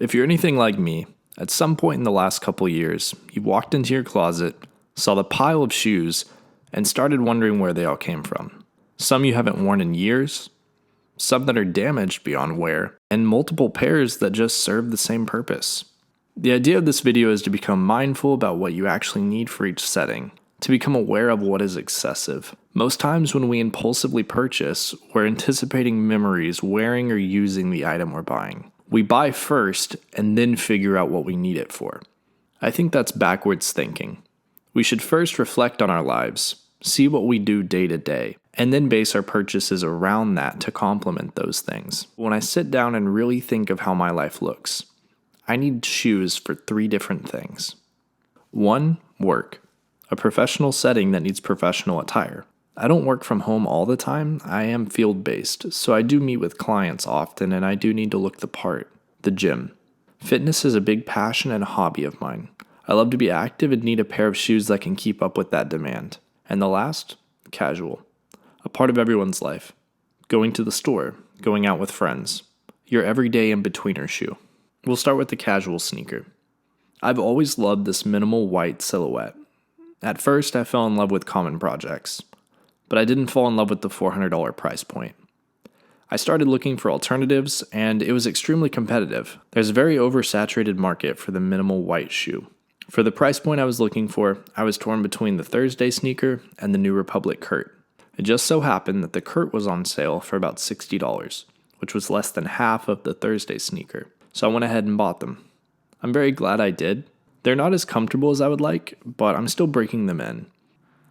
If you're anything like me, at some point in the last couple years, you walked into your closet, saw the pile of shoes, and started wondering where they all came from. Some you haven't worn in years, some that are damaged beyond wear, and multiple pairs that just serve the same purpose. The idea of this video is to become mindful about what you actually need for each setting, to become aware of what is excessive. Most times when we impulsively purchase, we're anticipating memories wearing or using the item we're buying. We buy first and then figure out what we need it for. I think that's backwards thinking. We should first reflect on our lives, see what we do day to day, and then base our purchases around that to complement those things. When I sit down and really think of how my life looks, I need shoes for 3 different things. 1, work. A professional setting that needs professional attire. I don't work from home all the time, I am field-based, so I do meet with clients often and I do need to look the part. The gym. Fitness is a big passion and a hobby of mine. I love to be active and need a pair of shoes that can keep up with that demand. And the last, casual. A part of everyone's life. Going to the store, going out with friends. Your everyday in-betweener shoe. We'll start with the casual sneaker. I've always loved this minimal white silhouette. At first, I fell in love with common projects, but I didn't fall in love with the $400 price point. I started looking for alternatives, and it was extremely competitive. There's a very oversaturated market for the minimal white shoe. For the price point I was looking for, I was torn between the Thursday sneaker and the New Republic Kurt. It just so happened that the Kurt was on sale for about $60, which was less than half of the Thursday sneaker, so I went ahead and bought them. I'm very glad I did. They're not as comfortable as I would like, but I'm still breaking them in.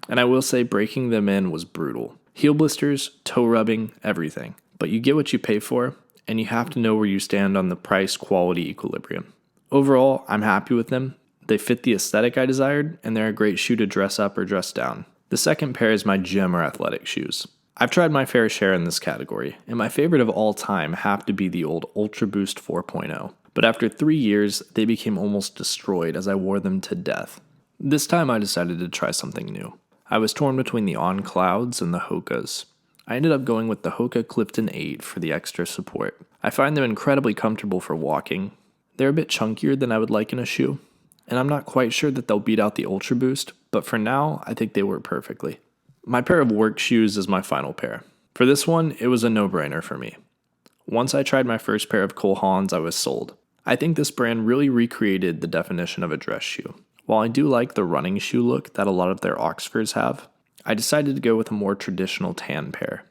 And I will say breaking them in was brutal. Heel blisters, toe rubbing, everything. But you get what you pay for, and you have to know where you stand on the price-quality equilibrium. Overall, I'm happy with them. They fit the aesthetic I desired, and they're a great shoe to dress up or dress down. The second pair is my gym or athletic shoes. I've tried my fair share in this category, and my favorite of all time have to be the old Ultra Boost 4.0. But after 3 years, they became almost destroyed as I wore them to death. This time I decided to try something new. I was torn between the On Clouds and the Hokas. I ended up going with the Hoka Clifton 8 for the extra support. I find them incredibly comfortable for walking. They're a bit chunkier than I would like in a shoe, and I'm not quite sure that they'll beat out the Ultra Boost, but for now, I think they work perfectly. My pair of work shoes is my final pair. For this one, it was a no-brainer for me. Once I tried my first pair of Haans, I was sold. I think this brand really recreated the definition of a dress shoe. While I do like the running shoe look that a lot of their Oxfords have, I decided to go with a more traditional tan pair.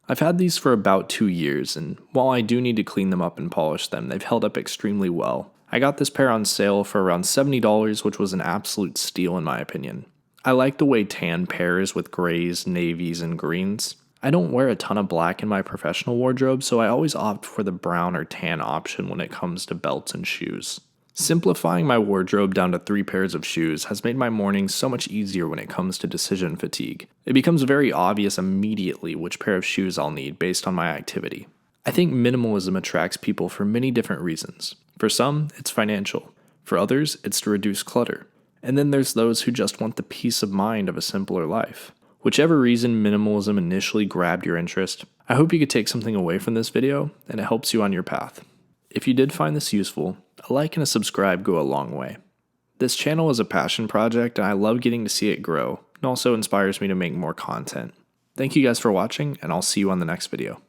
I've had these for about 2 years, and while I do need to clean them up and polish them, they've held up extremely well. I got this pair on sale for around $70, which was an absolute steal in my opinion. I like the way tan pairs with grays, navies, and greens. I don't wear a ton of black in my professional wardrobe, so I always opt for the brown or tan option when it comes to belts and shoes. Simplifying my wardrobe down to 3 pairs of shoes has made my mornings so much easier when it comes to decision fatigue. It becomes very obvious immediately which pair of shoes I'll need based on my activity. I think minimalism attracts people for many different reasons. For some, it's financial. For others, it's to reduce clutter. And then there's those who just want the peace of mind of a simpler life. Whichever reason minimalism initially grabbed your interest, I hope you could take something away from this video and it helps you on your path. If you did find this useful, a like and a subscribe go a long way. This channel is a passion project and I love getting to see it grow. It also inspires me to make more content. Thank you guys for watching and I'll see you on the next video.